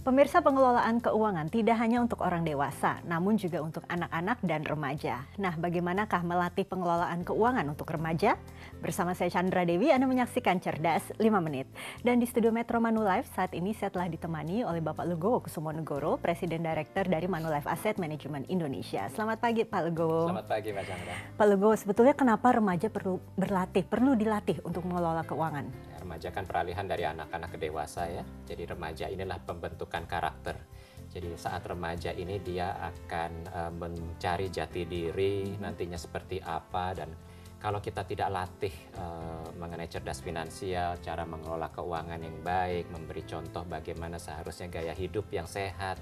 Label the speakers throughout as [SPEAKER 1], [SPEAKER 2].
[SPEAKER 1] Pemirsa, pengelolaan keuangan tidak hanya untuk orang dewasa, namun juga untuk anak-anak dan remaja. Nah, bagaimanakah melatih pengelolaan keuangan untuk remaja? Bersama saya Chandra Dewi, Anda menyaksikan Cerdas 5 Menit. Dan di studio Metro Manulife saat ini saya telah ditemani oleh Bapak Legowo Kusumonegoro, Presiden Direktur dari Manulife Asset Management Indonesia. Selamat pagi Pak Legowo.
[SPEAKER 2] Selamat pagi Mbak Chandra.
[SPEAKER 1] Pak Legowo, sebetulnya kenapa remaja perlu dilatih untuk mengelola keuangan?
[SPEAKER 2] Remaja kan peralihan dari anak-anak ke dewasa ya. Jadi remaja inilah pembentukan karakter. Jadi saat remaja ini dia akan mencari jati diri nantinya seperti apa, dan kalau kita tidak latih mengenai cerdas finansial, cara mengelola keuangan yang baik, memberi contoh bagaimana seharusnya gaya hidup yang sehat,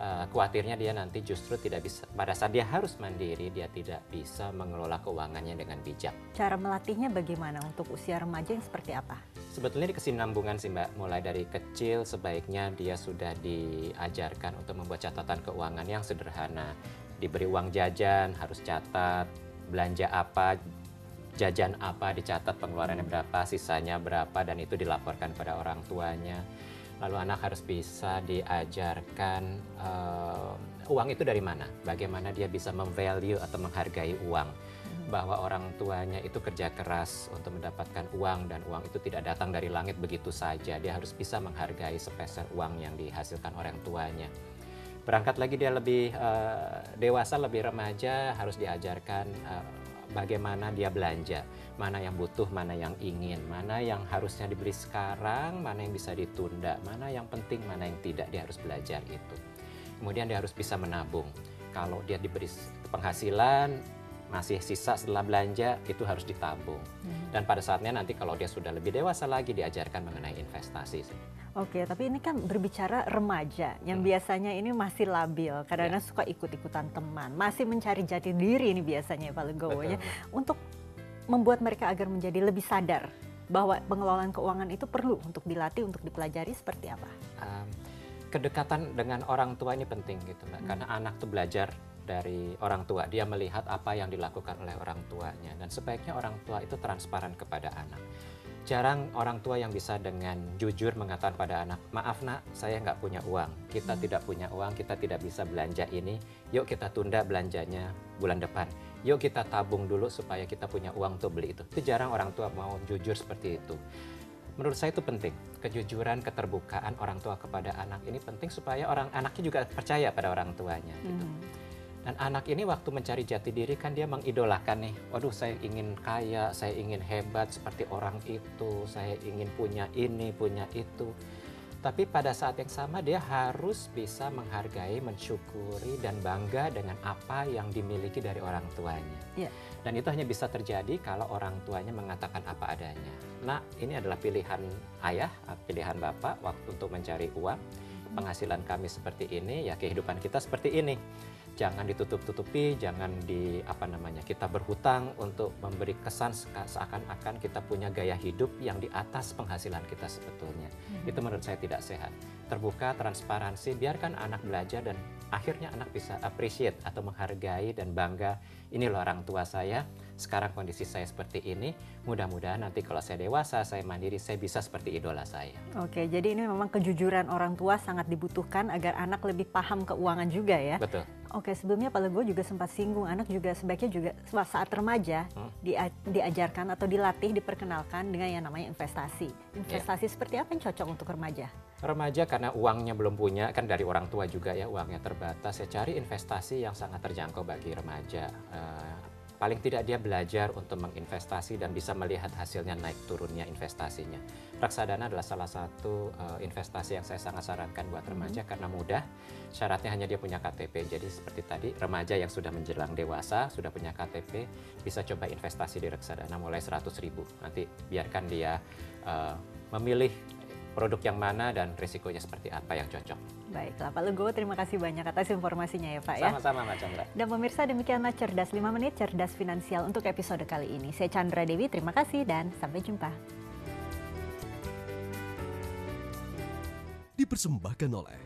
[SPEAKER 2] khawatirnya dia nanti justru tidak bisa, pada saat dia harus mandiri, dia tidak bisa mengelola keuangannya dengan bijak.
[SPEAKER 1] Cara melatihnya bagaimana untuk usia remaja yang seperti apa?
[SPEAKER 2] Sebetulnya di kesinambungan sih Mbak, mulai dari kecil sebaiknya dia sudah diajarkan untuk membuat catatan keuangan yang sederhana. Diberi uang jajan, harus catat, belanja apa, jajan apa, dicatat pengeluarannya berapa, sisanya berapa, dan itu dilaporkan pada orang tuanya. Lalu anak harus bisa diajarkan uang itu dari mana, bagaimana dia bisa memvalue atau menghargai uang. Bahwa orang tuanya itu kerja keras untuk mendapatkan uang, dan uang itu tidak datang dari langit begitu saja. Dia harus bisa menghargai sepeser uang yang dihasilkan orang tuanya. Berangkat lagi dia lebih dewasa, lebih remaja, harus diajarkan bagaimana dia belanja, mana yang butuh, mana yang ingin, mana yang harusnya dibeli sekarang, mana yang bisa ditunda, mana yang penting, mana yang tidak, dia harus belajar itu. Kemudian dia harus bisa menabung. Kalau dia diberi penghasilan, masih sisa setelah belanja, itu harus ditabung. Dan pada saatnya nanti kalau dia sudah lebih dewasa lagi, diajarkan mengenai investasi.
[SPEAKER 1] Oke, tapi ini kan berbicara remaja yang biasanya ini masih labil, kadang-kadang suka ikut-ikutan teman, masih mencari jati diri ini biasanya Pak Legowo ya. Untuk membuat mereka agar menjadi lebih sadar bahwa pengelolaan keuangan itu perlu untuk dilatih, untuk dipelajari, seperti apa?
[SPEAKER 2] Kedekatan dengan orang tua ini penting gitu Mbak, karena anak tuh belajar dari orang tua, dia melihat apa yang dilakukan oleh orang tuanya, dan sebaiknya orang tua itu transparan kepada anak. Jarang orang tua yang bisa dengan jujur mengatakan pada anak, maaf nak, saya nggak punya uang, kita tidak punya uang, kita tidak bisa belanja ini, yuk kita tunda belanjanya bulan depan, yuk kita tabung dulu supaya kita punya uang untuk beli itu. Itu jarang orang tua mau jujur seperti itu. Menurut saya itu penting, kejujuran, keterbukaan orang tua kepada anak ini penting supaya anaknya juga percaya pada orang tuanya gitu. Dan anak ini waktu mencari jati diri kan dia mengidolakan nih, waduh saya ingin kaya, saya ingin hebat seperti orang itu, saya ingin punya ini, punya itu. Tapi pada saat yang sama dia harus bisa menghargai, mensyukuri, dan bangga dengan apa yang dimiliki dari orang tuanya. Dan itu hanya bisa terjadi kalau orang tuanya mengatakan apa adanya. Nah, ini adalah pilihan ayah, pilihan bapak waktu untuk mencari uang. Penghasilan kami seperti ini, ya kehidupan kita seperti ini. Jangan ditutup-tutupi, jangan kita berhutang untuk memberi kesan seakan-akan kita punya gaya hidup yang di atas penghasilan kita sebetulnya. Itu menurut saya tidak sehat. Terbuka, transparansi, biarkan anak belajar, dan akhirnya anak bisa appreciate atau menghargai dan bangga, ini loh orang tua saya, sekarang kondisi saya seperti ini, mudah-mudahan nanti kalau saya dewasa, saya mandiri, saya bisa seperti idola saya.
[SPEAKER 1] Oke, jadi ini memang kejujuran orang tua sangat dibutuhkan agar anak lebih paham keuangan juga ya.
[SPEAKER 2] Betul.
[SPEAKER 1] Oke, sebelumnya Pak Legowo juga sempat singgung, anak juga sebaiknya juga saat remaja diajarkan atau dilatih, diperkenalkan dengan yang namanya investasi. Investasi seperti apa yang cocok untuk remaja?
[SPEAKER 2] Remaja karena uangnya belum punya, kan dari orang tua juga ya, uangnya terbatas, ya cari investasi yang sangat terjangkau bagi remaja. Paling tidak dia belajar untuk menginvestasi dan bisa melihat hasilnya naik turunnya investasinya. Reksadana adalah salah satu investasi yang saya sangat sarankan buat remaja karena mudah. Syaratnya hanya dia punya KTP. Jadi seperti tadi, remaja yang sudah menjelang dewasa, sudah punya KTP, bisa coba investasi di reksadana mulai 100.000. Nanti biarkan dia memilih produk yang mana dan risikonya seperti apa yang cocok.
[SPEAKER 1] Baiklah Pak Legowo, terima kasih banyak atas informasinya ya Pak ya.
[SPEAKER 2] Sama-sama Mbak Chandra.
[SPEAKER 1] Dan pemirsa, demikianlah Cerdas 5 Menit, Cerdas Finansial untuk episode kali ini. Saya Chandra Dewi, terima kasih dan sampai jumpa.
[SPEAKER 3] Dipersembahkan oleh